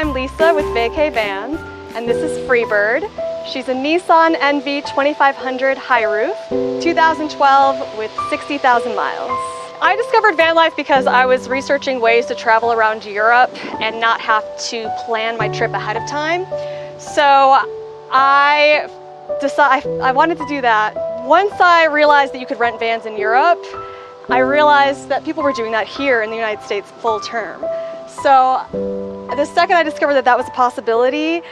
I'm Lisa with VK Vans, and this is Freebird. She's a Nissan NV 2500 high roof, 2012 with 60,000 miles. I discovered van life because I was researching ways to travel around Europe and not have to plan my trip ahead of time. So I wanted to do that. Once I realized that you could rent vans in Europe, I realized that people were doing that here in the United States full term. So the second I discovered that that was a possibility,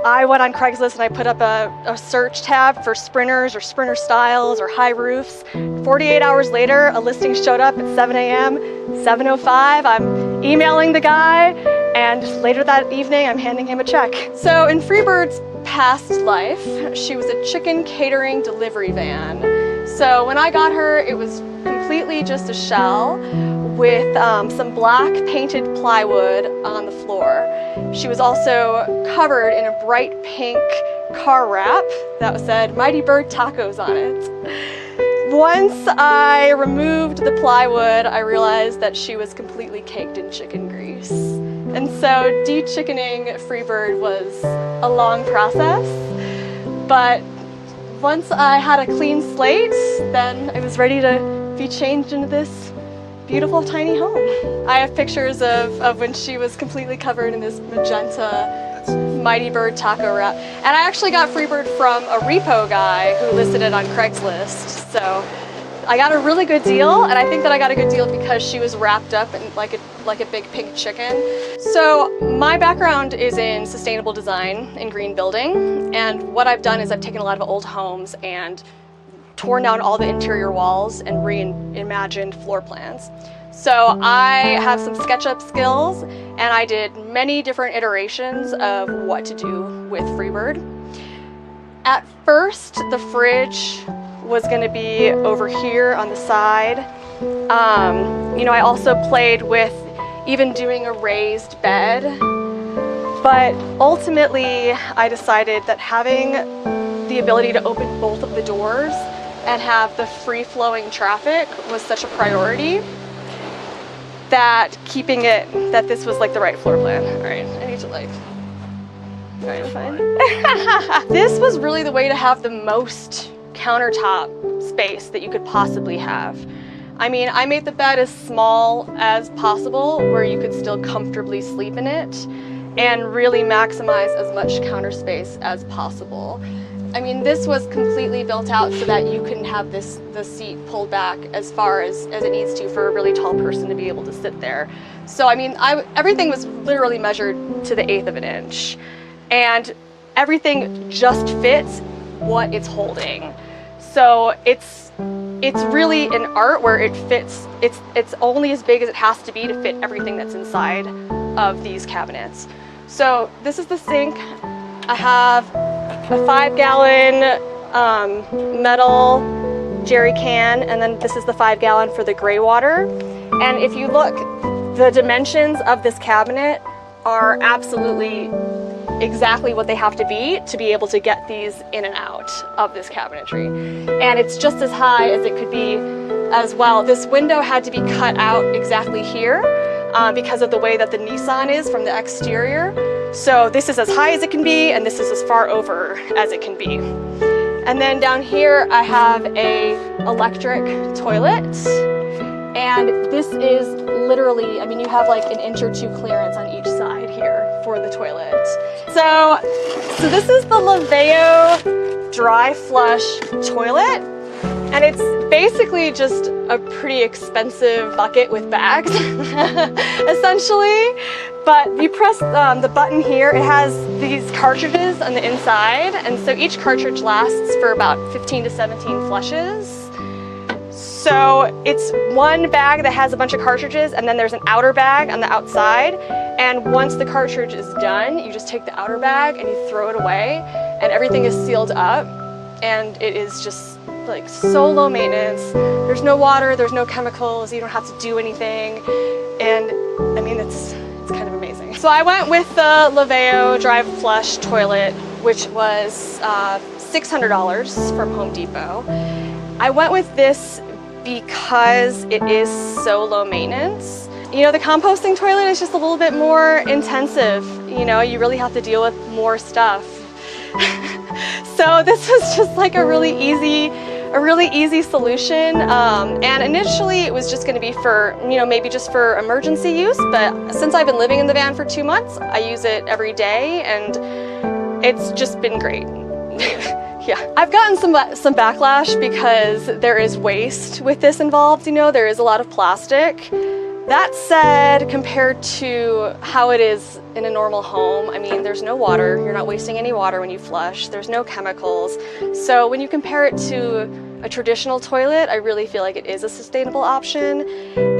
I went on Craigslist and I put up a search tab for sprinters or sprinter styles or high roofs. 48 hours later, a listing showed up at 7 a.m., 7:05. I'm emailing the guy, and later that evening, I'm handing him a check. So in Freebird's past life, she was a chicken catering delivery van. So when I got her, it was completely just a shell with some black painted plywood on the floor. She was also covered in a bright pink car wrap that said Mighty Bird Tacos on it. Once I removed the plywood, I realized that she was completely caked in chicken grease. And so de-chickening Freebird was a long process, but once I had a clean slate, then I was ready to be changed into this beautiful tiny home. I have pictures of when she was completely covered in this magenta Mighty Bird taco wrap. And I actually got Freebird from a repo guy who listed it on Craigslist. So I got a really good deal, and I think that I got a good deal because she was wrapped up in like a big pink chicken. So my background is in sustainable design and green building, and what I've done is I've taken a lot of old homes and torn down all the interior walls and reimagined floor plans. So I have some SketchUp skills, and I did many different iterations of what to do with Freebird. At first, the fridge was going to be over here on the side. I also played with even doing a raised bed, but ultimately I decided that having the ability to open both of the doors and have the free-flowing traffic was such a priority that that this was like the right floor plan. All right, I need to all right, I'm fine. This was really the way to have the most countertop space that you could possibly have. I mean, I made the bed as small as possible where you could still comfortably sleep in it and really maximize as much counter space as possible. I mean, this was completely built out so that you can have the seat pulled back as far as it needs to for a really tall person to be able to sit there. So I mean, everything was literally measured to the 1/8 of an inch, and everything just fits what it's holding. So it's really an art where it fits. It's only as big as it has to be to fit everything that's inside of these cabinets. So this is the sink. I have a 5-gallon metal jerry can, and then this is the 5-gallon for the gray water. And if you look, the dimensions of this cabinet are absolutely exactly what they have to be able to get these in and out of this cabinetry. And it's just as high as it could be as well. This window had to be cut out exactly here because of the way that the Nissan is from the exterior. So this is as high as it can be, and this is as far over as it can be. And then down here I have a electric toilet, and this is literally, I mean, you have like an inch or two clearance on each side here for the toilet. So this is the Laveo dry flush toilet, and it's basically just a pretty expensive bucket with bags, essentially. But you press the button here, it has these cartridges on the inside, and so each cartridge lasts for about 15 to 17 flushes. So it's one bag that has a bunch of cartridges, and then there's an outer bag on the outside. And once the cartridge is done, you just take the outer bag and you throw it away, and everything is sealed up, and it is just like so low maintenance. There's no water, there's no chemicals, you don't have to do anything. And I mean, it's kind of amazing. So I went with the Laveo Dry Flush toilet, which was $600 from Home Depot. I went with this because it is so low maintenance. You know, the composting toilet is just a little bit more intensive. you know, you really have to deal with more stuff. So this was just like a really easy solution. And initially it was just going to be for, you know, maybe just for emergency use, but since I've been living in the van for 2 months, I use it every day and it's just been great. Yeah, I've gotten some backlash because there is waste with this involved, you know, there is a lot of plastic. That said, compared to how it is in a normal home, I mean, there's no water, you're not wasting any water when you flush, there's no chemicals. So when you compare it to a traditional toilet, I really feel like it is a sustainable option,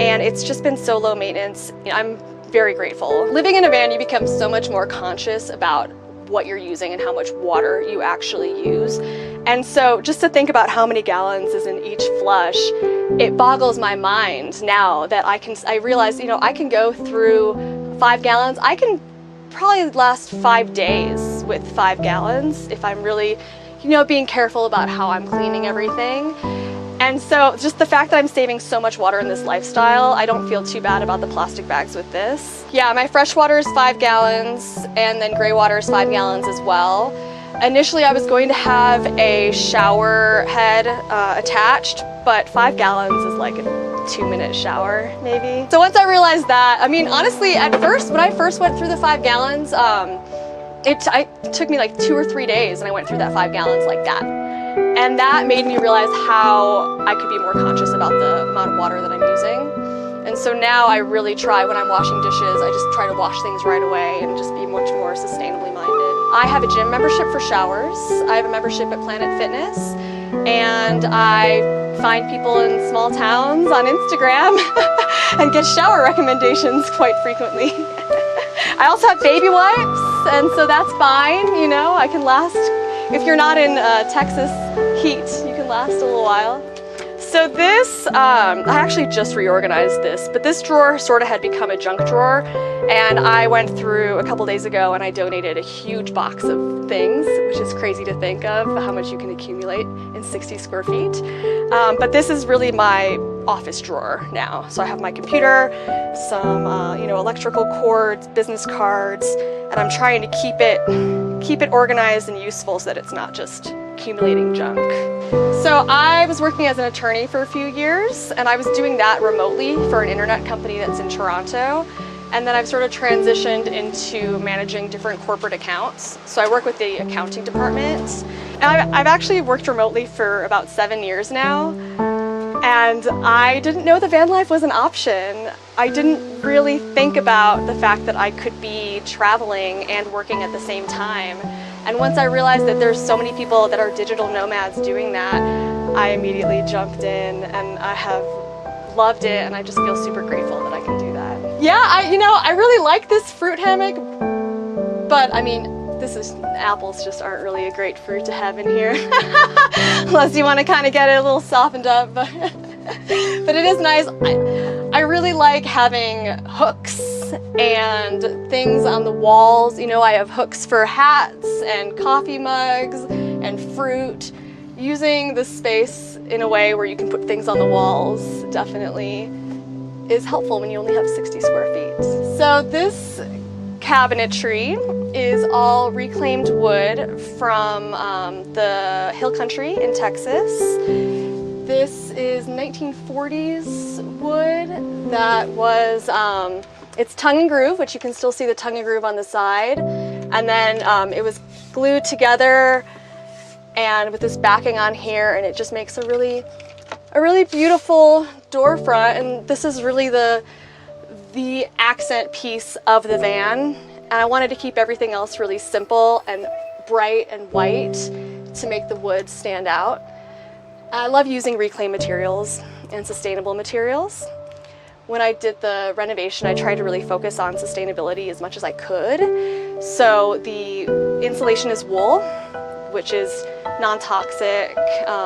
and it's just been so low maintenance. I'm very grateful. Living in a van, you become so much more conscious about what you're using and how much water you actually use. And so just to think about how many gallons is in each flush, it boggles my mind now that I realize, you know, I can go through 5 gallons. I can probably last 5 days with 5 gallons if I'm really, you know, being careful about how I'm cleaning everything. And so just the fact that I'm saving so much water in this lifestyle, I don't feel too bad about the plastic bags with this. Yeah, my fresh water is 5 gallons and then gray water is 5 gallons as well. Initially I was going to have a shower head attached, but 5 gallons is like a 2-minute shower maybe. So once I realized that, I mean, honestly, at first, when I first went through the 5 gallons, it took me like 2 or 3 days and I went through that 5 gallons like that. And that made me realize how I could be more conscious about the amount of water that I'm using. And so now I really try, when I'm washing dishes, I just try to wash things right away and just be much more sustainably minded. I have a gym membership for showers. I have a membership at Planet Fitness. And I find people in small towns on Instagram and get shower recommendations quite frequently. I also have baby wipes, and so that's fine, you know, I can last. If you're not in Texas heat, you can last a little while. So this, I actually just reorganized this, but this drawer sort of had become a junk drawer, and I went through a couple days ago and I donated a huge box of things, which is crazy to think of how much you can accumulate in 60 square feet. But this is really my office drawer now. So I have my computer, some you know, electrical cords, business cards, and I'm trying to keep it organized and useful so that it's not just accumulating junk. So I was working as an attorney for a few years, and I was doing that remotely for an internet company that's in Toronto. And then I've sort of transitioned into managing different corporate accounts. So I work with the accounting department. And I've actually worked remotely for about 7 years now. And I didn't know the van life was an option. I didn't really think about the fact that I could be traveling and working at the same time. And once I realized that there's so many people that are digital nomads doing that, I immediately jumped in, and I have loved it, and I just feel super grateful that I can do that. Yeah, I really like this fruit hammock, but I mean, apples just aren't really a great fruit to have in here, unless you want to kind of get it a little softened up, but it is nice. I really like having hooks and things on the walls. You know, I have hooks for hats and coffee mugs and fruit. Using this space in a way where you can put things on the walls definitely is helpful when you only have 60 square feet. So this cabinetry is all reclaimed wood from the hill country in Texas. This is 1940s wood that was, it's tongue and groove, which you can still see the tongue and groove on the side. And then it was glued together and with this backing on here, and it just makes a really beautiful door front. And this is really the accent piece of the van. And I wanted to keep everything else really simple and bright and white to make the wood stand out. I love using reclaimed materials and sustainable materials. When I did the renovation, I tried to really focus on sustainability as much as I could. So the insulation is wool, which is non-toxic,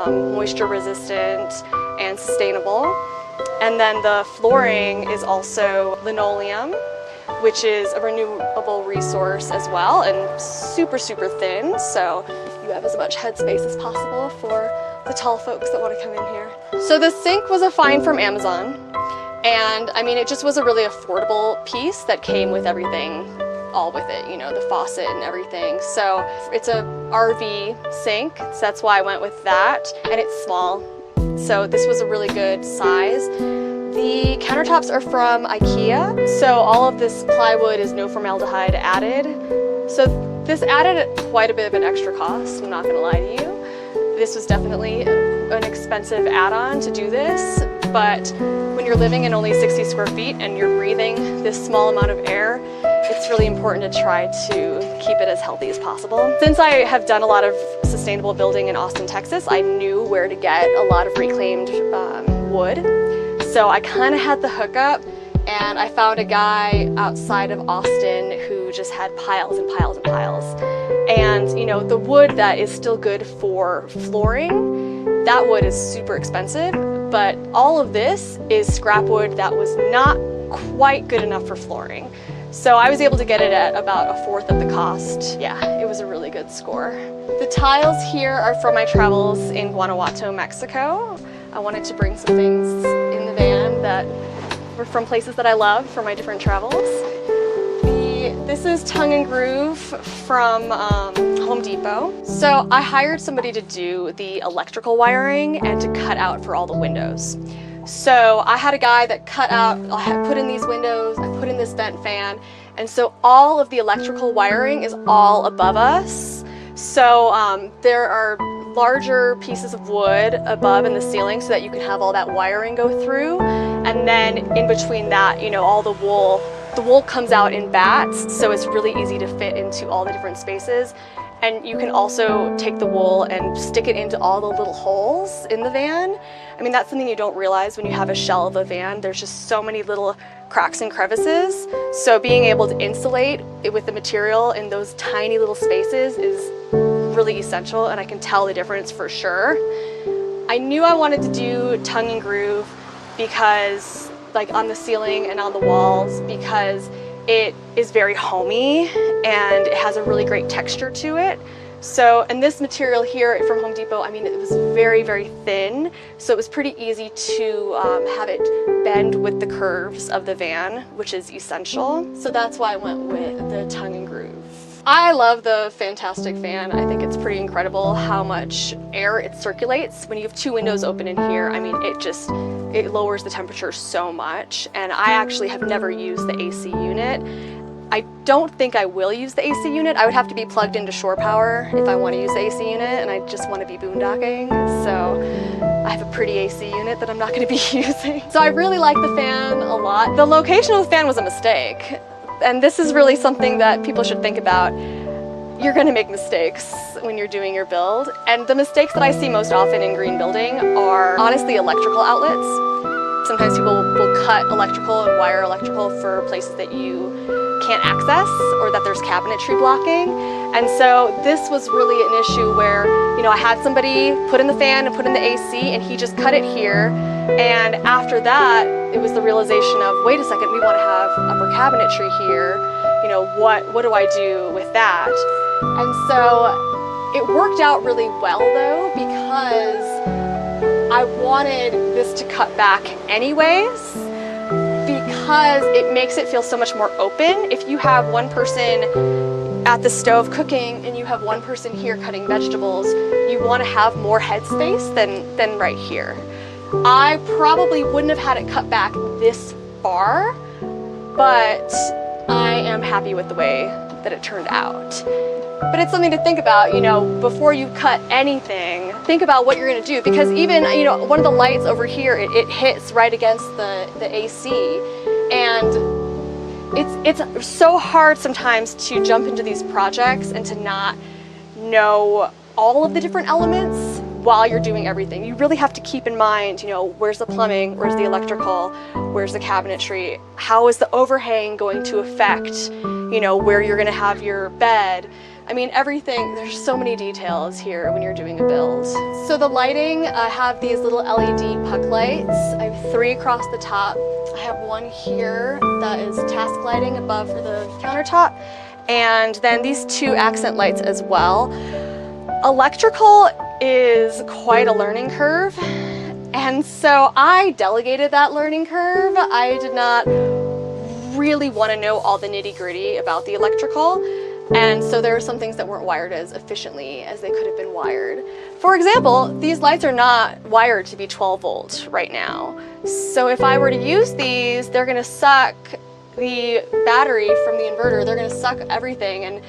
moisture resistant, and sustainable. And then the flooring is also linoleum, which is a renewable resource as well, and super, super thin, so you have as much headspace as possible for the tall folks that want to come in here. So the sink was a find from Amazon, and I mean, it just was a really affordable piece that came with everything all with it, you know, the faucet and everything. So it's a RV sink, so that's why I went with that, and it's small. So this was a really good size. The countertops are from IKEA, so all of this plywood is no formaldehyde added. So this added quite a bit of an extra cost, I'm not gonna lie to you. This was definitely an expensive add-on to do this, but when you're living in only 60 square feet and you're breathing this small amount of air, it's really important to try to keep it as healthy as possible. Since I have done a lot of sustainable building in Austin, Texas, I knew where to get a lot of reclaimed wood. So I kind of had the hookup, and I found a guy outside of Austin who just had piles and piles and piles. And you know, the wood that is still good for flooring, that wood is super expensive, but all of this is scrap wood that was not quite good enough for flooring. So I was able to get it at about 1/4 of the cost. Yeah, it was a really good score. The tiles here are from my travels in Guanajuato, Mexico. I wanted to bring some things in the van that were from places that I love for my different travels. This is Tongue and Groove from Home Depot. So I hired somebody to do the electrical wiring and to cut out for all the windows. So I had a guy that cut out, I put in these windows, I put in this vent fan, and so all of the electrical wiring is all above us. So there are larger pieces of wood above in the ceiling so that you can have all that wiring go through, and then in between that, you know, all the wool comes out in bats, so it's really easy to fit into all the different spaces. And you can also take the wool and stick it into all the little holes in the van. I mean, that's something you don't realize when you have a shell of a van. There's just so many little cracks and crevices. So being able to insulate it with the material in those tiny little spaces is really essential, and I can tell the difference for sure. I knew I wanted to do Tongue and Groove because, like, on the ceiling and on the walls, because it is very homey and it has a really great texture to it. So, and this material here from Home Depot, I mean, it was very, very thin, so it was pretty easy to have it bend with the curves of the van, which is essential. So that's why I went with the Tongue and Groove. I love the Fantastic fan. I think it's pretty incredible how much air it circulates. When you have 2 windows open in here, I mean, it lowers the temperature so much. And I actually have never used the AC unit. I don't think I will use the AC unit. I would have to be plugged into shore power if I want to use the AC unit, and I just want to be boondocking. So I have a pretty AC unit that I'm not going to be using. So I really like the fan a lot. The location of the fan was a mistake. And this is really something that people should think about. You're going to make mistakes when you're doing your build. And the mistakes that I see most often in green building are honestly electrical outlets. Sometimes people will cut electrical and wire electrical for places that you can't access or that there's cabinetry blocking. And so this was really an issue where, you know, I had somebody put in the fan and put in the AC, and he just cut it here. And after that, it was the realization of, wait a second, we want to have upper cabinetry here. You know, what do I do with that? And so it worked out really well though, because I wanted this to cut back anyways, because it makes it feel so much more open. If you have one person at the stove cooking and you have one person here cutting vegetables, you want to have more headspace than right here. I probably wouldn't have had it cut back this far, but I am happy with the way that it turned out. But it's something to think about, you know, before you cut anything, think about what you're going to do, because even, you know, one of the lights over here, it hits right against the AC, and it's so hard sometimes to jump into these projects and to not know all of the different elements while you're doing everything. You really have to keep in mind, you know, where's the plumbing, where's the electrical, where's the cabinetry, how is the overhang going to affect, you know, where you're going to have your bed. I mean, everything, there's so many details here when you're doing a build. So the lighting, I have these little LED puck lights. I have 3 across the top. I have one here that is task lighting above for the countertop, and then these 2 accent lights as well. Electrical is quite a learning curve, and so I delegated that learning curve. I did not really want to know all the nitty-gritty about the electrical. And so there are some things that weren't wired as efficiently as they could have been wired. For example, these lights are not wired to be 12 volt right now. So if I were to use these, they're going to suck the battery from the inverter. They're going to suck everything, and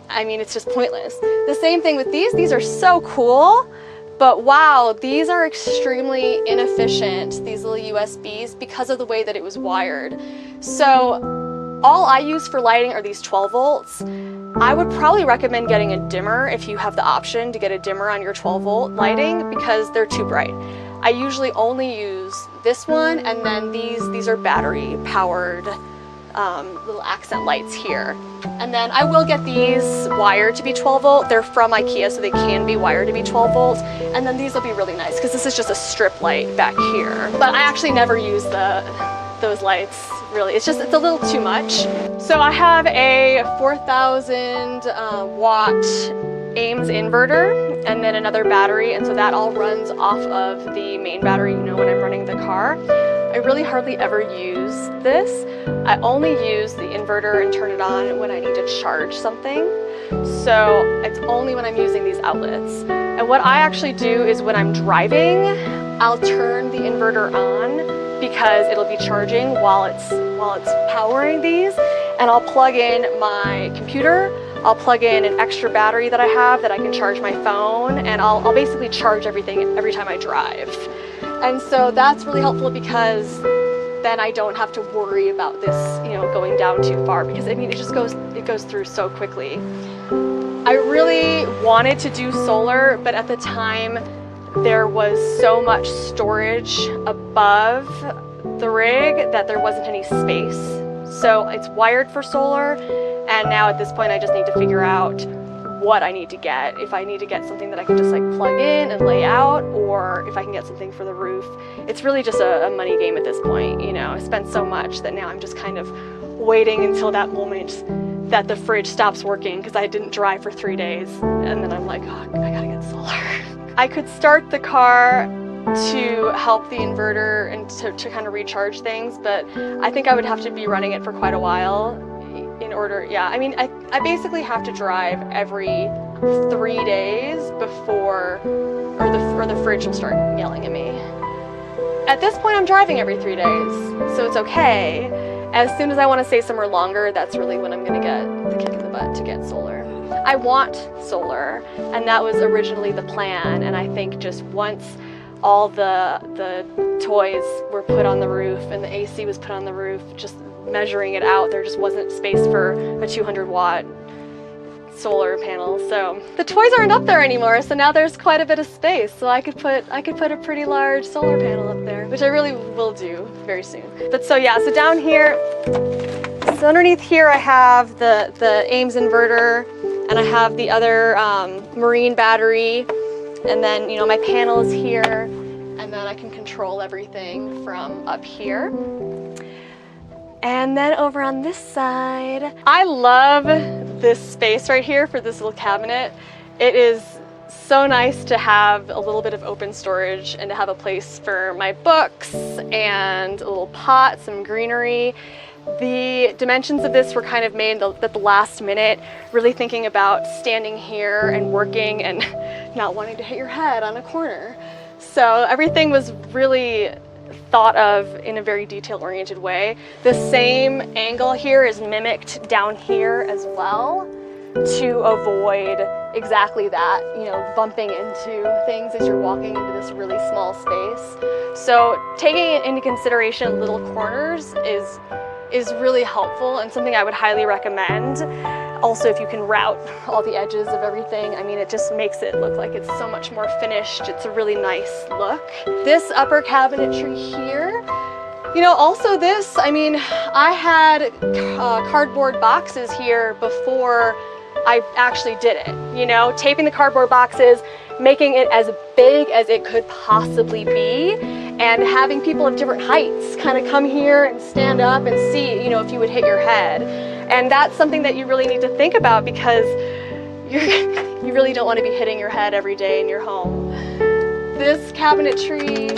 I mean, it's just pointless. The same thing with these are so cool, but wow, these are extremely inefficient, these little USBs, because of the way that it was wired. So all I use for lighting are these 12 volts. I would probably recommend getting a dimmer if you have the option to get a dimmer on your 12 volt lighting, because they're too bright. I usually only use this one, and then these are battery powered little accent lights here. And then I will get these wired to be 12 volt. They're from IKEA, so they can be wired to be 12 volts. And then these will be really nice because this is just a strip light back here. But I actually never use those lights, really. It's a little too much. So I have a 4,000 watt Ames inverter and then another battery, and so that all runs off of the main battery, you know, when I'm running the car. I really hardly ever use this. I only use the inverter and turn it on when I need to charge something. So it's only when I'm using these outlets. And what I actually do is when I'm driving, I'll turn the inverter on because it'll be charging while it's powering these, and I'll plug in my computer. I'll plug in an extra battery that I have that I can charge my phone, and I'll basically charge everything every time I drive. And so that's really helpful because then I don't have to worry about this, you know, going down too far, because I mean, it goes through so quickly. I really wanted to do solar, but at the time there was so much storage above the rig that there wasn't any space. So it's wired for solar, and now at this point I just need to figure out what I need to get. If I need to get something that I can just like plug in and lay out, or if I can get something for the roof. It's really just a money game at this point, you know. I spent so much that now I'm just kind of waiting until that moment that the fridge stops working, because I didn't drive for 3 days, and then I'm like, oh, I gotta get solar. I could start the car to help the inverter and to kind of recharge things, but I think I would have to be running it for quite a while in order, yeah. I mean, I basically have to drive every 3 days before, or the fridge will start yelling at me. At this point, I'm driving every 3 days, so it's okay. As soon as I want to stay somewhere longer, that's really when I'm going to get the kick in the butt to get solar. I want solar, and that was originally the plan, and I think just once all the toys were put on the roof and the AC was put on the roof, just measuring it out, there just wasn't space for a 200 watt solar panel. So the toys aren't up there anymore, so now there's quite a bit of space, so I could put a pretty large solar panel up there, which I really will do very soon. But so yeah, so down here, so underneath here I have the Ames inverter, and I have the other marine battery, and then, you know, my panel is here, and then I can control everything from up here. And then over on this side, I love this space right here for this little cabinet. It is so nice to have a little bit of open storage and to have a place for my books and a little pot, some greenery. The dimensions of this were kind of made at the last minute, really thinking about standing here and working and not wanting to hit your head on a corner. So everything was really thought of in a very detail-oriented way. The same angle here is mimicked down here as well to avoid exactly that, you know, bumping into things as you're walking into this really small space. So taking into consideration little corners is really helpful and something I would highly recommend. Also, if you can route all the edges of everything, I mean, it just makes it look like it's so much more finished. It's a really nice look. This upper cabinetry here, you know, also this, I mean, I had cardboard boxes here before I actually did it, you know, taping the cardboard boxes, making it as big as it could possibly be, and having people of different heights kind of come here and stand up and see, you know, if you would hit your head. And that's something that you really need to think about, because you really don't want to be hitting your head every day in your home. This cabinetry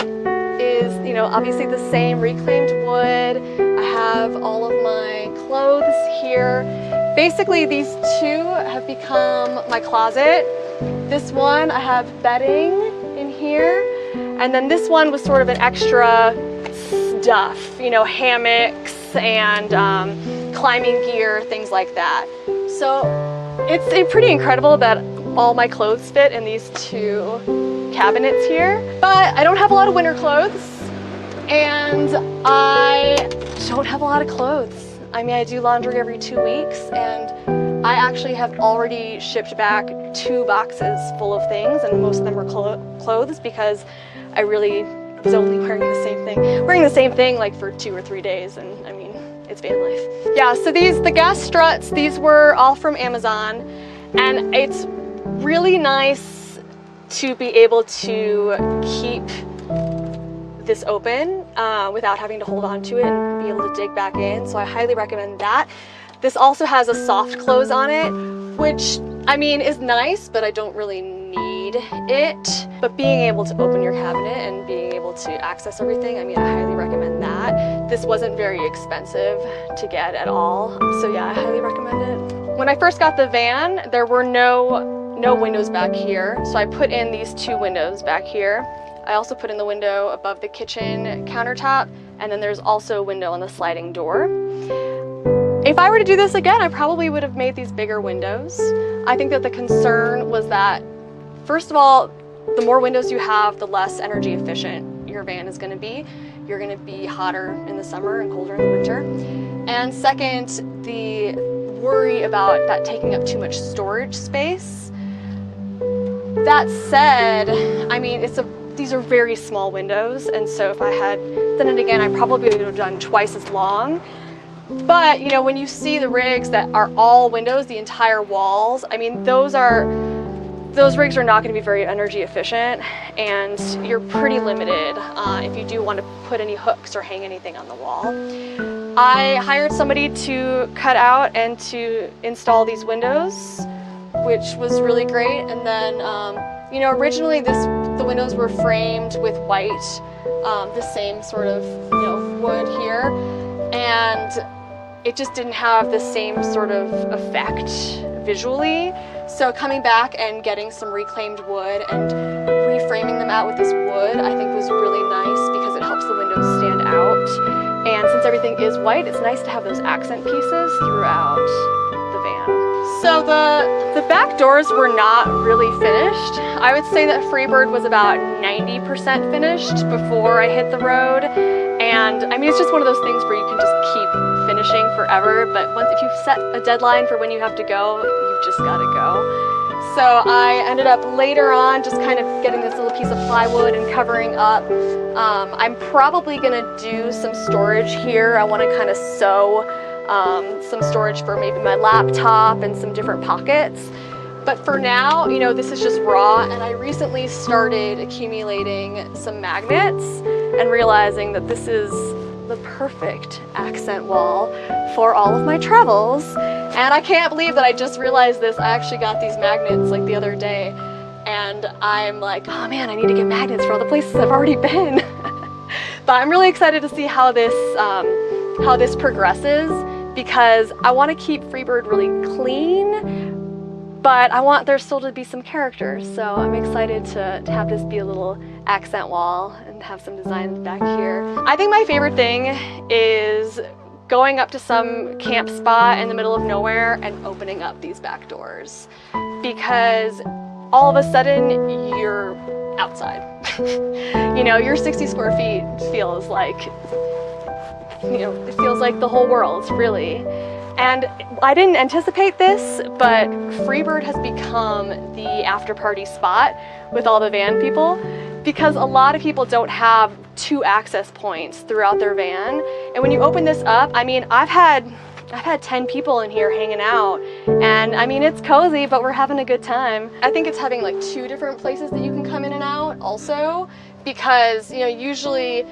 is, you know, obviously the same reclaimed wood. I have all of my clothes here. Basically, these two have become my closet. This one, I have bedding in here. And then this one was sort of an extra stuff, you know, hammocks and climbing gear, things like that. So it's pretty incredible that all my clothes fit in these two cabinets here. But I don't have a lot of winter clothes, and I don't have a lot of clothes. I mean, I do laundry every 2 weeks, and I actually have already shipped back 2 boxes full of things, and most of them were clothes because I really was only wearing the same thing like for 2 or 3 days, and I mean, it's van life. Yeah, so the gas struts, these were all from Amazon, and it's really nice to be able to keep this open without having to hold on to it and be able to dig back in, so I highly recommend that. This also has a soft close on it, which I mean is nice, but I don't really need it. But being able to open your cabinet and being able to access everything, I mean, I highly recommend that. This wasn't very expensive to get at all, so yeah, I highly recommend it. When I first got the van, there were no windows back here, so I put in these 2 windows back here. I also put in the window above the kitchen countertop, and then there's also a window on the sliding door. If I were to do this again, I probably would have made these bigger windows. I think that the concern was that, first of all, the more windows you have, the less energy efficient your van is going to be. You're going to be hotter in the summer and colder in the winter. And second, the worry about that taking up too much storage space. That said, I mean, these are very small windows, and so if I had done it again, I probably would have done twice as long. But you know, when you see the rigs that are all windows, the entire walls, I mean, those rigs are not going to be very energy efficient, and you're pretty limited if you do want to put any hooks or hang anything on the wall. I hired somebody to cut out and to install these windows, which was really great. And then you know, originally the windows were framed with white, the same sort of, you know, wood here, and it just didn't have the same sort of effect visually. So coming back and getting some reclaimed wood and reframing them out with this wood, I think was really nice because it helps the windows stand out. And since everything is white, it's nice to have those accent pieces throughout the van. So the back doors were not really finished. I would say that Freebird was about 90% finished before I hit the road. And I mean, it's just one of those things where you can just keep finishing forever, but if you've set a deadline for when you have to go, you've just got to go. So I ended up later on just kind of getting this little piece of plywood and covering up. I'm probably gonna do some storage here. I want to kind of sew some storage for maybe my laptop and some different pockets. But for now, you know, this is just raw, and I recently started accumulating some magnets and realizing that this is the perfect accent wall for all of my travels. And I can't believe that I just realized this. I actually got these magnets like the other day, and I'm like, oh man, I need to get magnets for all the places I've already been. But I'm really excited to see how this progresses, because I want to keep Freebird really clean, but I want there still to be some character. So I'm excited to have this be a little accent wall and have some designs back here. I think my favorite thing is going up to some camp spot in the middle of nowhere and opening up these back doors, because all of a sudden you're outside. You know, your 60 square feet feels like, you know, it feels like the whole world, really. And I didn't anticipate this, but Freebird has become the after party spot with all the van people, because a lot of people don't have 2 access points throughout their van. And when you open this up, I mean, I've had 10 people in here hanging out, and I mean, it's cozy, but we're having a good time. I think it's having like 2 different places that you can come in and out also, because, you know, usually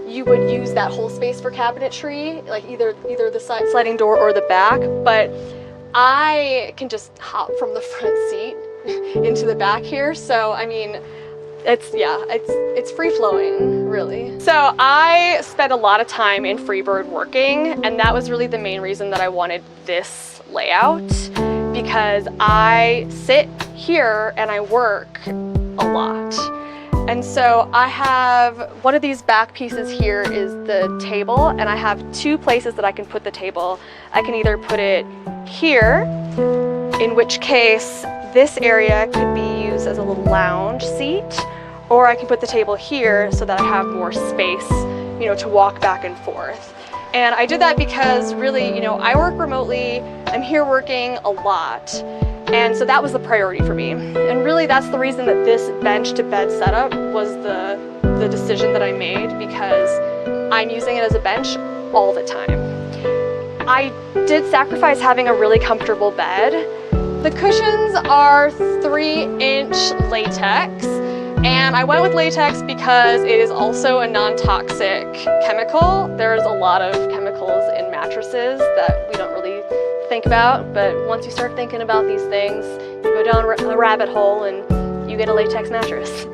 you would use that whole space for cabinetry, like either the sliding door or the back, but I can just hop from the front seat into the back here. So I mean, It's free flowing, really. So I spent a lot of time in Freebird working, and that was really the main reason that I wanted this layout, because I sit here and I work a lot. And so I have one of these back pieces here is the table, and I have two places that I can put the table. I can either put it here, in which case this area could be used as a little lounge seat, or I can put the table here so that I have more space, you know, to walk back and forth. And I did that because really, you know, I work remotely, I'm here working a lot, and so that was the priority for me. And really that's the reason that this bench to bed setup was the decision that I made, because I'm using it as a bench all the time. I did sacrifice having a really comfortable bed. The cushions are 3-inch latex, and I went with latex because it is also a non-toxic chemical. There's a lot of chemicals in mattresses that we don't really think about, but once you start thinking about these things, you go down a rabbit hole and you get a latex mattress.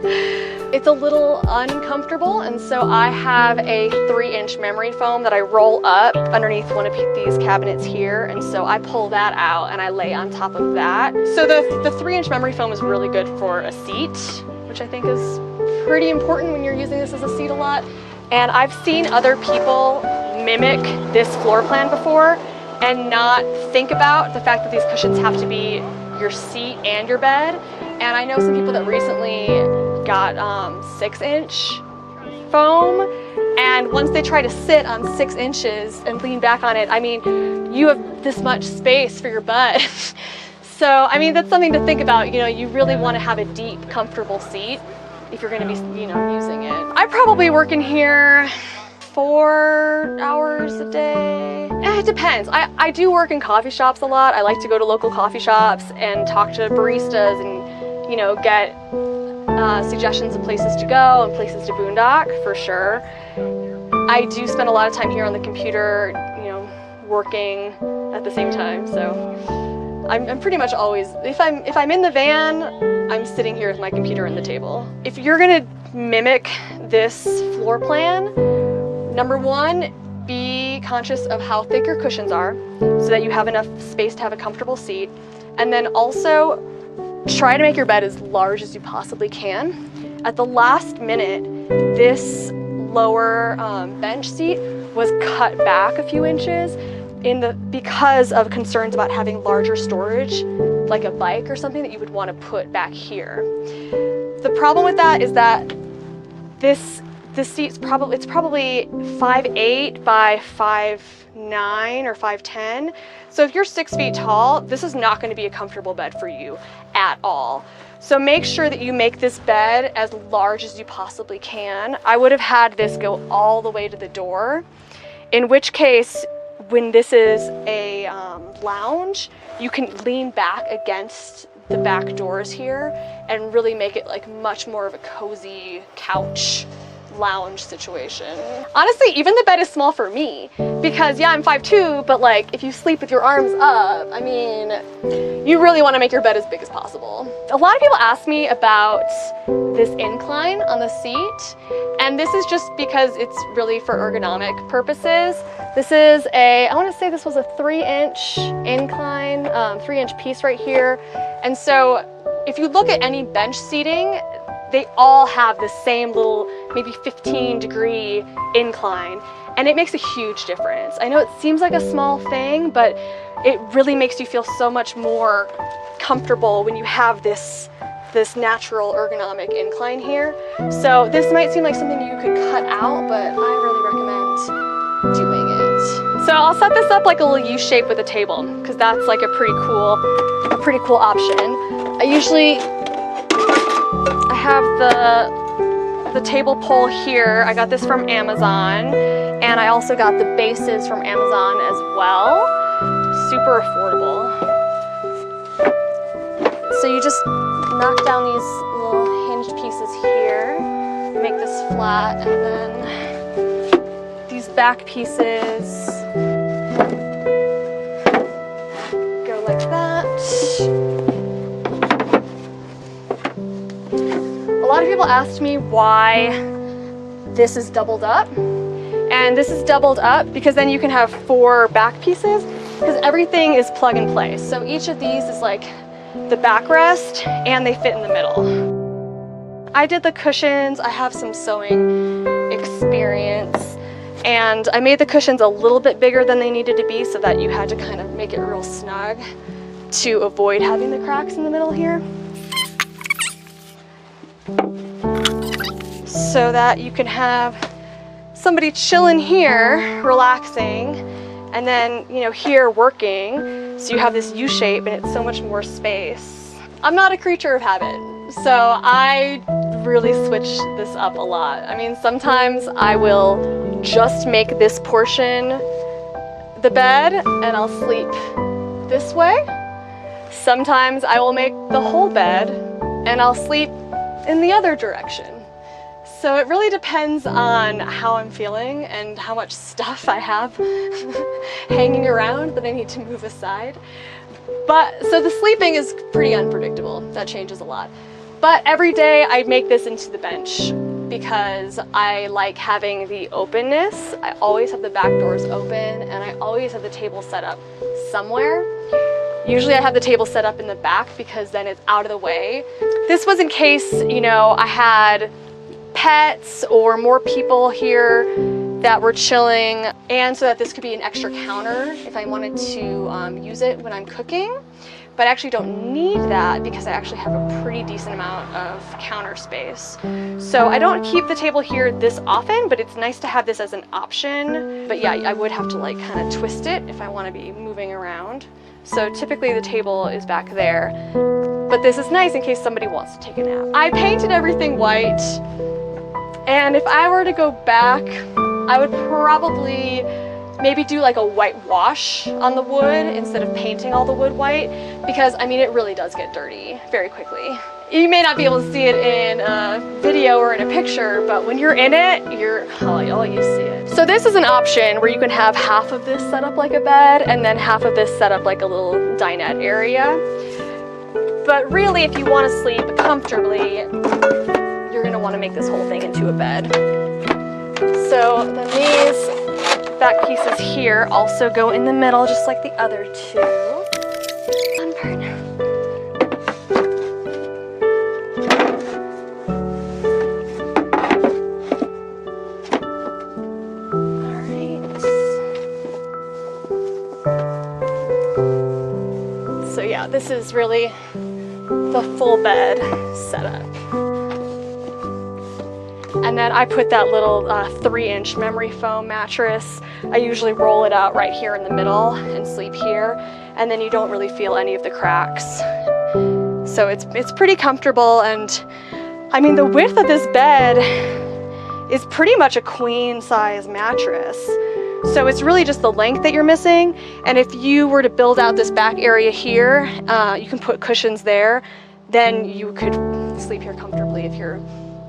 It's a little uncomfortable, and so I have a 3-inch memory foam that I roll up underneath one of these cabinets here, and so I pull that out and I lay on top of that. So the 3-inch memory foam is really good for a seat, which I think is pretty important when you're using this as a seat a lot. And I've seen other people mimic this floor plan before and not think about the fact that these cushions have to be your seat and your bed. And I know some people that recently got 6-inch foam, and once they try to sit on 6 inches and lean back on it, I mean, you have this much space for your butt. So, I mean, that's something to think about. You know, you really want to have a deep, comfortable seat if you're going to be, you know, using it. I probably work in here 4 hours a day. It depends. I do work in coffee shops a lot. I like to go to local coffee shops and talk to baristas and, you know, get suggestions of places to go and places to boondock, for sure. I do spend a lot of time here on the computer, you know, working at the same time. So I'm pretty much always, if I'm in the van, I'm sitting here with my computer and the table. If you're gonna mimic this floor plan, number one, be conscious of how thick your cushions are so that you have enough space to have a comfortable seat. And then also try to make your bed as large as you possibly can. At the last minute, this lower bench seat was cut back a few inches because of concerns about having larger storage, like a bike or something that you would want to put back here. The problem with that is that this seat's probably 5'8" by 5'9" or 5'10". So if you're 6 feet tall, this is not going to be a comfortable bed for you at all. So make sure that you make this bed as large as you possibly can. I would have had this go all the way to the door, in which case, when this is a lounge, you can lean back against the back doors here and really make it like much more of a cozy couch lounge situation. Honestly, even the bed is small for me because yeah, I'm 5'2", but like if you sleep with your arms up, I mean, you really want to make your bed as big as possible. A lot of people ask me about this incline on the seat, and this is just because it's really for ergonomic purposes. This is I want to say this was a 3-inch incline, 3-inch piece right here. And so if you look at any bench seating, they all have the same little, maybe 15-degree incline, and it makes a huge difference. I know it seems like a small thing, but it really makes you feel so much more comfortable when you have this natural ergonomic incline here. So this might seem like something you could cut out, but I really recommend doing it. So I'll set this up like a little U shape with a table, because that's like a pretty cool option. I have the table pole here. I got this from Amazon, and I also got the bases from Amazon as well. Super affordable. So you just knock down these little hinged pieces here, make this flat, and then these back pieces go like that. A lot lot of people asked me why this is doubled up. And this is doubled up because then you can have 4 back pieces, because everything is plug and play. So each of these is like the backrest and they fit in the middle. I did the cushions. I have some sewing experience, and I made the cushions a little bit bigger than they needed to be so that you had to kind of make it real snug to avoid having the cracks in the middle here. So that you can have somebody chilling here, relaxing, and then, you know, here working. So you have this U shape and it's so much more space. I'm not a creature of habit, so I really switch this up a lot. I mean, sometimes I will just make this portion the bed and I'll sleep this way. Sometimes I will make the whole bed and I'll sleep in the other direction. So it really depends on how I'm feeling and how much stuff I have hanging around that I need to move aside. But so the sleeping is pretty unpredictable. That changes a lot. But every day I make this into the bench because I like having the openness. I always have the back doors open and I always have the table set up somewhere. Usually I have the table set up in the back because then it's out of the way. This was in case, you know, I had pets or more people here that were chilling, and so that this could be an extra counter if I wanted to use it when I'm cooking. But I actually don't need that because I actually have a pretty decent amount of counter space. So I don't keep the table here this often, but it's nice to have this as an option. But yeah, I would have to like kind of twist it if I want to be moving around. So typically the table is back there, but this is nice in case somebody wants to take a nap. I painted everything white, and if I were to go back, I would probably maybe do like a white wash on the wood instead of painting all the wood white, because I mean it really does get dirty very quickly. You may not be able to see it in a video or in a picture, but when you're in it, oh, you see it. So this is an option where you can have half of this set up like a bed and then half of this set up like a little dinette area. But really, if you want to sleep comfortably, you're going to want to make this whole thing into a bed. So then these back pieces here also go in the middle, just like the other two. Fun part. Alright. So yeah, this is really the full bed setup. And then I put that little 3-inch memory foam mattress. I usually roll it out right here in the middle and sleep here, and then you don't really feel any of the cracks. So it's pretty comfortable, and I mean the width of this bed is pretty much a queen size mattress. So it's really just the length that you're missing, and if you were to build out this back area here, you can put cushions there, then you could sleep here comfortably if you're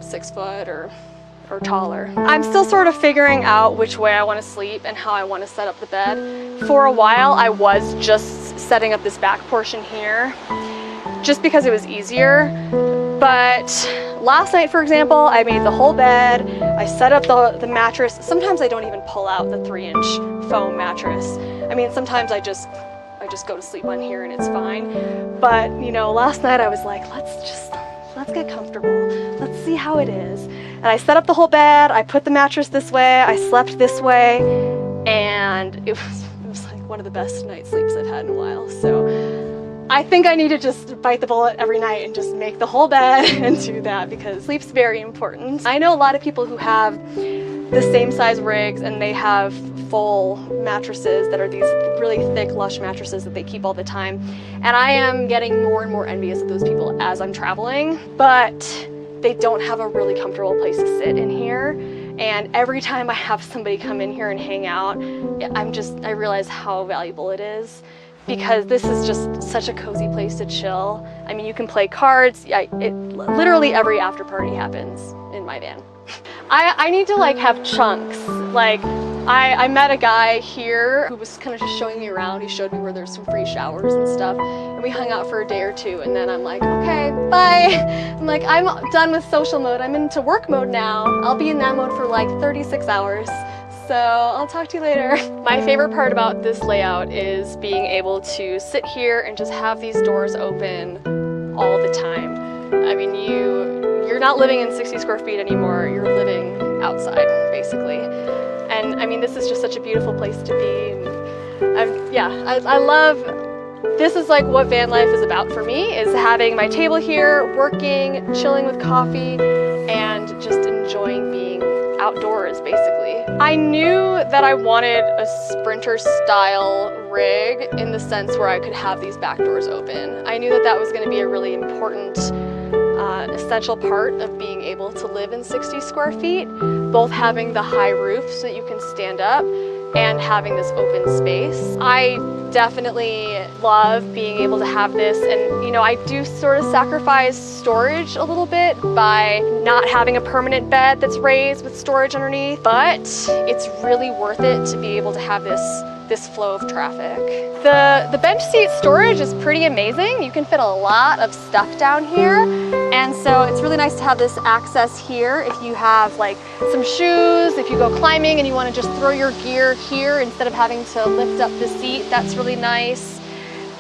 6 foot or taller. I'm still sort of figuring out which way I want to sleep and how I want to set up the bed. For a while I was just setting up this back portion here just because it was easier, but last night, for example, I made the whole bed, I set up the mattress. Sometimes I don't even pull out the 3-inch foam mattress. I mean, sometimes I just go to sleep on here and it's fine. But you know, last night I was like, let's get comfortable. Let's see how it is. And I set up the whole bed, I put the mattress this way, I slept this way, and it was like one of the best night sleeps I've had in a while. So I think I need to just bite the bullet every night and just make the whole bed and do that, because sleep's very important. I know a lot of people who have the same size rigs and they have full mattresses that are these really thick, lush mattresses that they keep all the time. And I am getting more and more envious of those people as I'm traveling, but they don't have a really comfortable place to sit in here. And every time I have somebody come in here and hang out, I realize how valuable it is, because this is just such a cozy place to chill. I mean, you can play cards. Literally every after party happens in my van. I need to like have chunks, like I met a guy here who was kind of just showing me around. He showed me where there's some free showers and stuff, and we hung out for a day or two, and then I'm like, okay, bye. I'm like, I'm done with social mode. I'm into work mode now. I'll be in that mode for like 36 hours. So I'll talk to you later. My favorite part about this layout is being able to sit here and just have these doors open all the time. I mean, you're not living in 60 square feet anymore. You're living outside, basically. And I mean, this is just such a beautiful place to be. And I love, this is like what van life is about for me, is having my table here, working, chilling with coffee, and just enjoying being outdoors, basically. I knew that I wanted a sprinter style rig in the sense where I could have these back doors open. I knew that that was going to be a really important essential part of being able to live in 60 square feet, both having the high roof so that you can stand up and having this open space. I definitely love being able to have this, and you know, I do sort of sacrifice storage a little bit by not having a permanent bed that's raised with storage underneath, but it's really worth it to be able to have this flow of traffic. The bench seat storage is pretty amazing. You can fit a lot of stuff down here, and so it's really nice to have this access here if you have like some shoes, if you go climbing and you want to just throw your gear here instead of having to lift up the seat. That's really nice.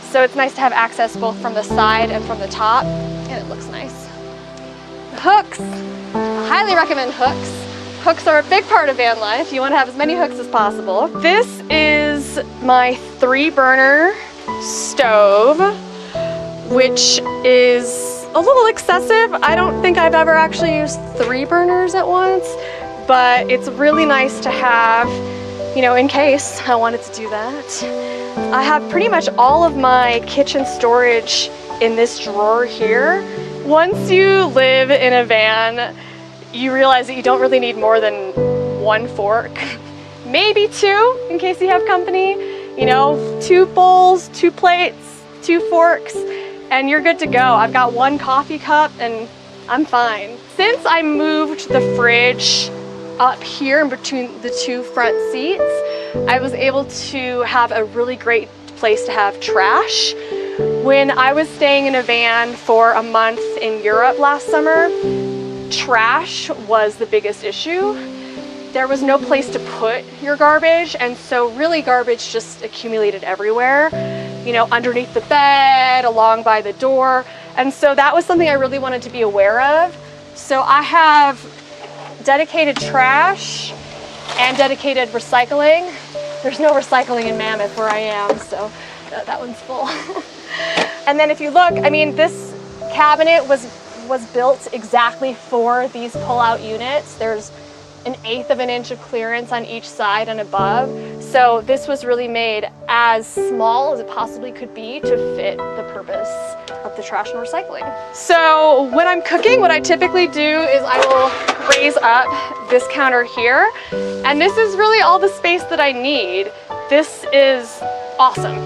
So it's nice to have access both from the side and from the top, and it looks nice. Hooks. I highly recommend hooks. Hooks are a big part of van life. You want to have as many hooks as possible. This is my 3-burner stove, which is a little excessive. I don't think I've ever actually used 3 burners at once, but it's really nice to have, you know, in case I wanted to do that. I have pretty much all of my kitchen storage in this drawer here. Once you live in a van, you realize that you don't really need more than 1 fork, maybe 2 in case you have company, you know, 2 bowls, 2 plates, 2 forks, and you're good to go. I've got 1 coffee cup and I'm fine. Since I moved the fridge up here in between the 2 front seats, I was able to have a really great place to have trash. When I was staying in a van for a month in Europe last summer, trash was the biggest issue. There was no place to put your garbage, and so really garbage just accumulated everywhere, you know, underneath the bed, along by the door, and so that was something I really wanted to be aware of. So I have dedicated trash and dedicated recycling. There's no recycling in Mammoth where I am, so that one's full. And then if you look, I mean, this cabinet was built exactly for these pull-out units. There's 1/8 of an inch of clearance on each side and above. So this was really made as small as it possibly could be to fit the purpose of the trash and recycling. So when I'm cooking, what I typically do is I will raise up this counter here, and this is really all the space that I need. This is awesome.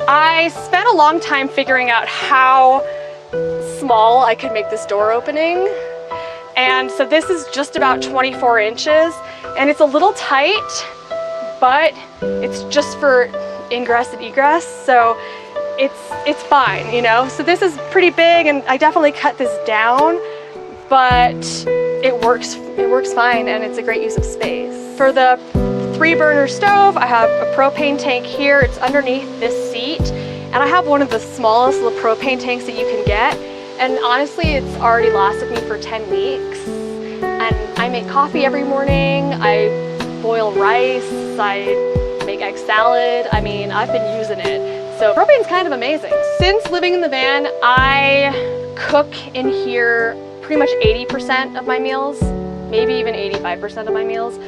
I spent a long time figuring out how small I could make this door opening, and so this is just about 24 inches, and it's a little tight, but it's just for ingress and egress, so it's fine, you know. So this is pretty big, and I definitely cut this down, but it works fine, and it's a great use of space. For the 3-burner stove, I have a propane tank here. It's underneath this seat, and I have one of the smallest little propane tanks that you can get. And honestly, it's already lasted me for 10 weeks. And I make coffee every morning, I boil rice, I make egg salad. I mean, I've been using it. So propane's kind of amazing. Since living in the van, I cook in here pretty much 80% of my meals, maybe even 85% of my meals.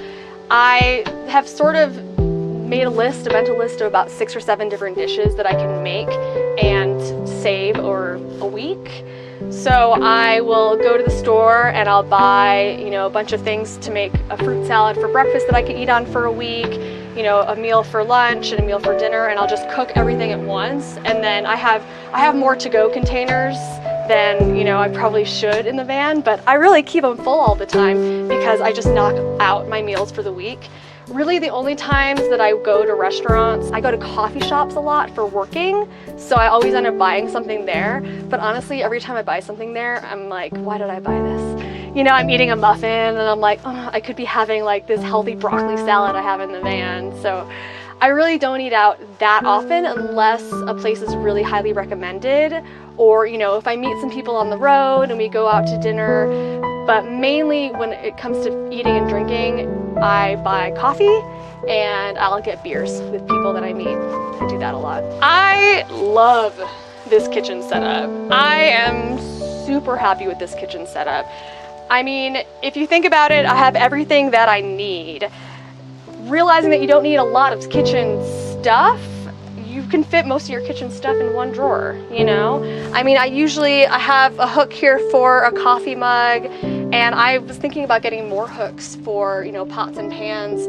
I have sort of made a mental list of about 6 or 7 different dishes that I can make and save over a week. So I will go to the store and I'll buy, you know, a bunch of things to make a fruit salad for breakfast that I can eat on for a week, you know, a meal for lunch and a meal for dinner, and I'll just cook everything at once. And then I have more to-go containers than, you know, I probably should in the van, but I really keep them full all the time because I just knock out my meals for the week. Really the only times that I go to restaurants, I go to coffee shops a lot for working, so I always end up buying something there. But honestly, every time I buy something there, I'm like, why did I buy this? You know, I'm eating a muffin and I'm like, oh, I could be having like this healthy broccoli salad I have in the van. So I really don't eat out that often unless a place is really highly recommended, or, you know, if I meet some people on the road and we go out to dinner. But mainly when it comes to eating and drinking, I buy coffee and I'll get beers with people that I meet. I do that a lot. I love this kitchen setup. I am super happy with this kitchen setup. I mean, if you think about it, I have everything that I need. Realizing that you don't need a lot of kitchen stuff, you can fit most of your kitchen stuff in one drawer, you know? I mean, I have a hook here for a coffee mug, and I was thinking about getting more hooks for, you know, pots and pans,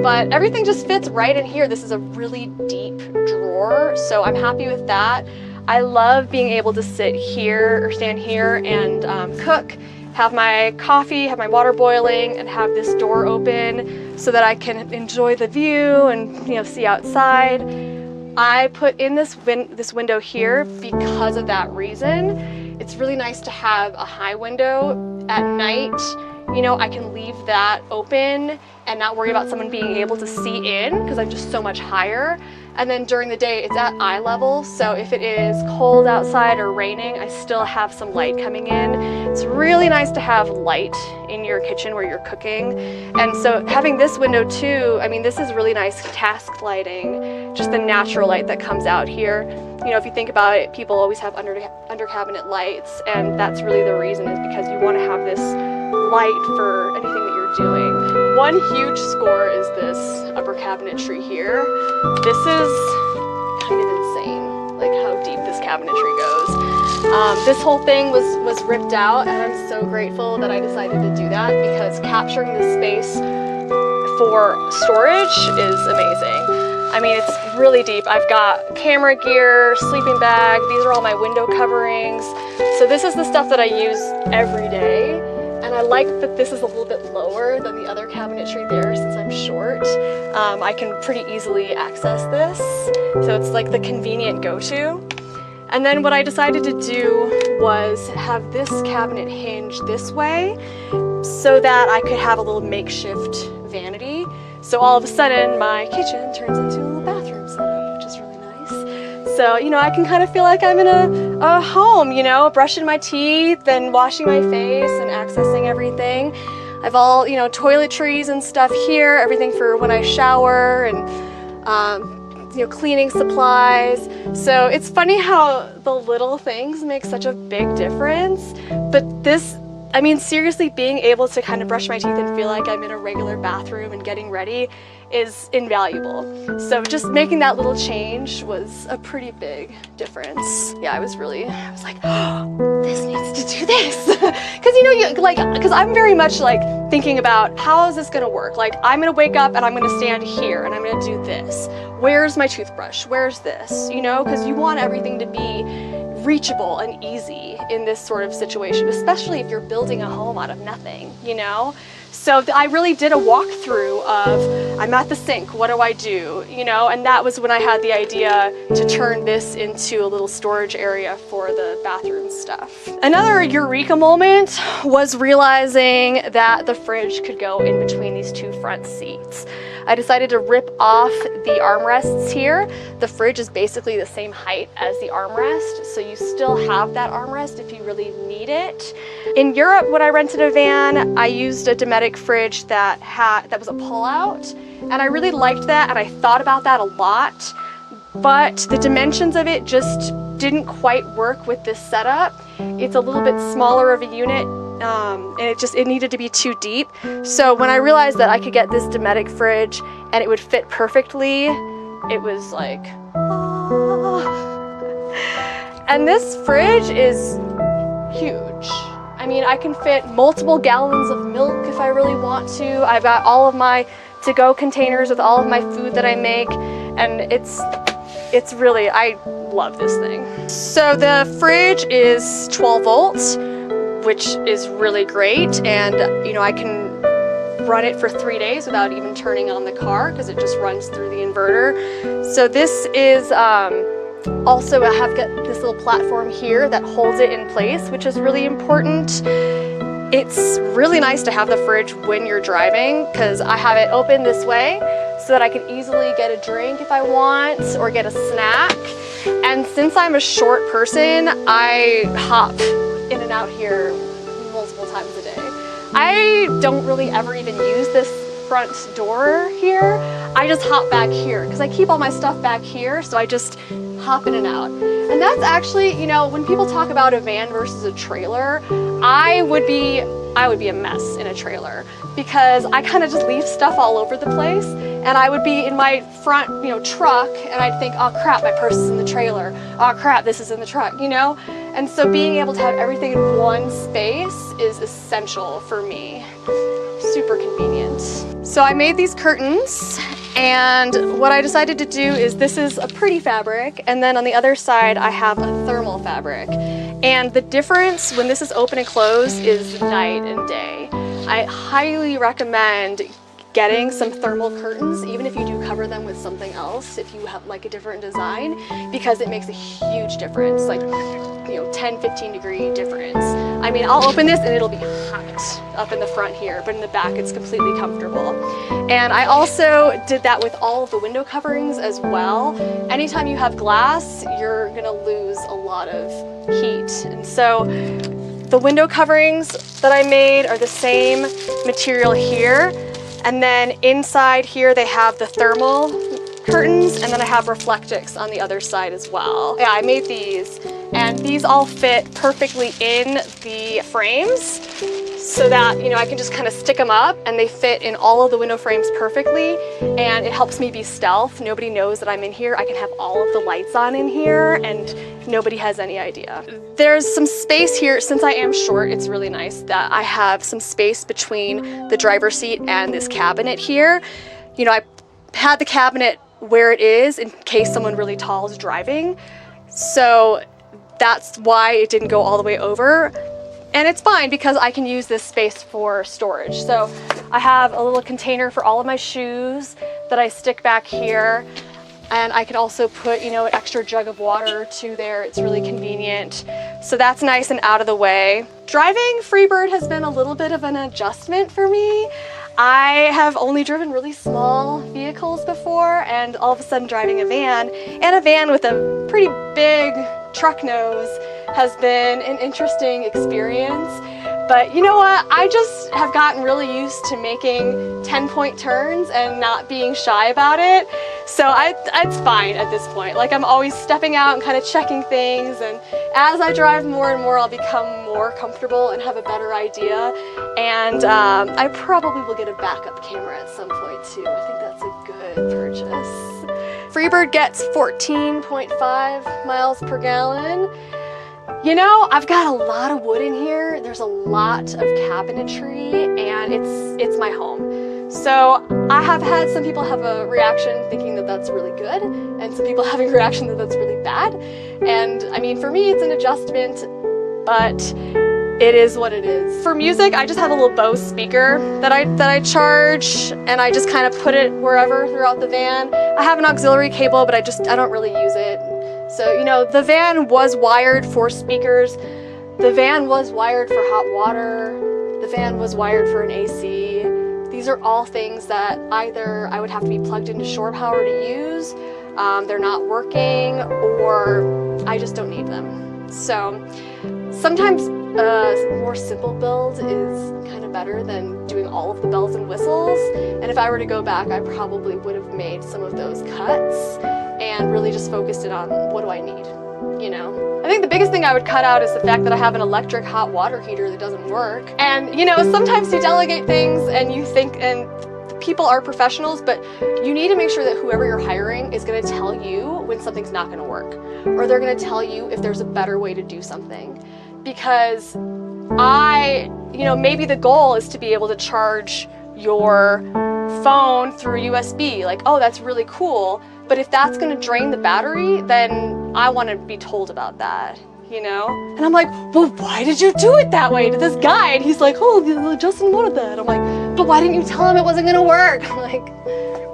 but everything just fits right in here. This is a really deep drawer, so I'm happy with that. I love being able to sit here or stand here and cook, have my coffee, have my water boiling, and have this door open so that I can enjoy the view and, you know, see outside. I put in this window here because of that reason. It's really nice to have a high window at night. You know, I can leave that open and not worry about someone being able to see in because I'm just so much higher. And then during the day, it's at eye level, so if it is cold outside or raining, I still have some light coming in. It's really nice to have light in your kitchen where you're cooking. And so having this window too, I mean, this is really nice task lighting, just the natural light that comes out here. You know, if you think about it, people always have under cabinet lights, and that's really the reason, is because you want to have this light for anything that you're doing. One huge score is this upper cabinetry here. This is kind of insane, like how deep this cabinetry goes. This whole thing was ripped out, and I'm so grateful that I decided to do that, because capturing this space for storage is amazing. I mean, it's really deep. I've got camera gear, sleeping bag, these are all my window coverings. So this is the stuff that I use every day. And I like that this is a little bit lower than the other cabinetry there since I'm short. I can pretty easily access this. So it's like the convenient go-to. And then what I decided to do was have this cabinet hinge this way so that I could have a little makeshift vanity. So all of a sudden my kitchen turns into a little bathroom setup, which is really nice. So, you know, I can kind of feel like I'm in a home, you know, brushing my teeth and washing my face and accessing everything. I've all, you know, toiletries and stuff here, everything for when I shower, and you know, cleaning supplies. So it's funny how the little things make such a big difference. But this, I mean, seriously, being able to kind of brush my teeth and feel like I'm in a regular bathroom and getting ready is invaluable. So just making that little change was a pretty big difference. Yeah, I was like, oh, this needs to do this. Because, you know, because I'm very much like thinking about how is this gonna work? Like, I'm gonna wake up and I'm gonna stand here and I'm gonna do this. Where's my toothbrush? Where's this? You know, because you want everything to be reachable and easy in this sort of situation, especially if you're building a home out of nothing, you know? So I really did a walkthrough of, I'm at the sink, what do I do? You know, and that was when I had the idea to turn this into a little storage area for the bathroom stuff. Another eureka moment was realizing that the fridge could go in between these two front seats. I decided to rip off the armrests here. The fridge is basically the same height as the armrest, so you still have that armrest if you really need it. In Europe, when I rented a van, I used a Dometic fridge that was a pull-out, and I really liked that, and I thought about that a lot, but the dimensions of it just didn't quite work with this setup. It's a little bit smaller of a unit, and it needed to be too deep. So when I realized that I could get this Dometic fridge and it would fit perfectly, it was like, oh. And this fridge is huge. I mean, I can fit multiple gallons of milk if I really want to. I've got all of my to-go containers with all of my food that I make, and it's really, I love this thing. So the fridge is 12 volts, which is really great, and you know, I can run it for 3 days without even turning on the car because it just runs through the inverter. So this is also, I have got this little platform here that holds it in place, which is really important. It's really nice to have the fridge when you're driving because I have it open this way so that I can easily get a drink if I want or get a snack. And since I'm a short person, I hop in and out here multiple times a day. I don't really ever even use this front door here. I just hop back here because I keep all my stuff back here, so I just hop in and out. And that's actually, you know, when people talk about a van versus a trailer, I would be a mess in a trailer because I kind of just leave stuff all over the place, and I would be in my front, you know, truck, and I'd think, oh crap, my purse is in the trailer. Oh crap, this is in the truck, you know? And so being able to have everything in one space is essential for me. Super convenient. So I made these curtains, and what I decided to do is, this is a pretty fabric, and then on the other side I have a thermal fabric. And the difference when this is open and closed is night and day. I highly recommend getting some thermal curtains, even if you do cover them with something else, if you have like a different design, because it makes a huge difference, like, you know, 10-15 degree difference. I mean, I'll open this and it'll be hot up in the front here, but in the back it's completely comfortable. And I also did that with all of the window coverings as well. Anytime you have glass, you're gonna lose a lot of heat. And so the window coverings that I made are the same material here. And then inside here they have the thermal curtains, and then I have Reflectix on the other side as well. Yeah, I made these, and these all fit perfectly in the frames so that, you know, I can just kind of stick them up and they fit in all of the window frames perfectly, and it helps me be stealth. Nobody knows that I'm in here. I can have all of the lights on in here and nobody has any idea. There's some space here. Since I am short, it's really nice that I have some space between the driver's seat and this cabinet here. You know, I had the cabinet where it is in case someone really tall is driving. So that's why it didn't go all the way over. And it's fine because I can use this space for storage. So I have a little container for all of my shoes that I stick back here. And I can also put, you know, an extra jug of water or two there. It's really convenient. So that's nice and out of the way. Driving Freebird has been a little bit of an adjustment for me. I have only driven really small vehicles before, and all of a sudden driving a van, and a van with a pretty big truck nose, has been an interesting experience. But you know what? I just have gotten really used to making 10-point turns and not being shy about it. So it's fine at this point. Like, I'm always stepping out and kind of checking things, and as I drive more and more, I'll become more comfortable and have a better idea. And I probably will get a backup camera at some point too. I think that's a good purchase. Freebird gets 14.5 miles per gallon. You know, I've got a lot of wood in here. There's a lot of cabinetry, and it's my home. So I have had some people have a reaction thinking that that's really good, and some people having a reaction that that's really bad. And I mean, for me, it's an adjustment, but it is what it is. For music, I just have a little Bose speaker that I charge, and I just kind of put it wherever throughout the van. I have an auxiliary cable, but I don't really use it. So, you know, the van was wired for speakers, the van was wired for hot water, the van was wired for an AC. These are all things that either I would have to be plugged into shore power to use, they're not working, or I just don't need them. So sometimes a more simple build is kind of better than doing all of the bells and whistles. And if I were to go back, I probably would have made some of those cuts and really just focused it on what do I need, you know? I think the biggest thing I would cut out is the fact that I have an electric hot water heater that doesn't work. And you know, sometimes you delegate things and you think, and people are professionals, but you need to make sure that whoever you're hiring is gonna tell you when something's not gonna work, or they're gonna tell you if there's a better way to do something. Because you know, maybe the goal is to be able to charge your phone through USB. Like, oh, that's really cool. But if that's gonna drain the battery, then I wanna be told about that, you know? And I'm like, well, why did you do it that way to this guy? And he's like, oh, Justin wanted that. I'm like, but why didn't you tell him it wasn't gonna work? Like,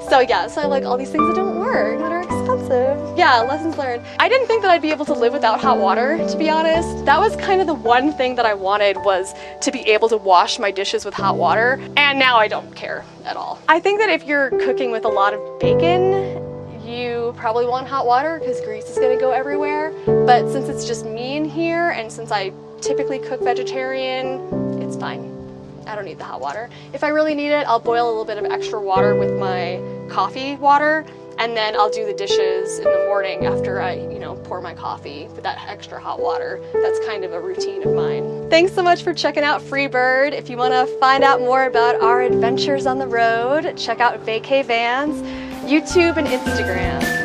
so yeah, so I like all these things that don't work, that are expensive. Yeah, lessons learned. I didn't think that I'd be able to live without hot water, to be honest. That was kind of the one thing that I wanted, was to be able to wash my dishes with hot water, and now I don't care at all. I think that if you're cooking with a lot of bacon, you probably want hot water because grease is gonna go everywhere. But since it's just me in here, and since I typically cook vegetarian, it's fine. I don't need the hot water. If I really need it, I'll boil a little bit of extra water with my coffee water, and then I'll do the dishes in the morning after I, pour my coffee with that extra hot water. That's kind of a routine of mine. Thanks so much for checking out Freebird. If you want to find out more about our adventures on the road, check out Vacay Vans, YouTube and Instagram.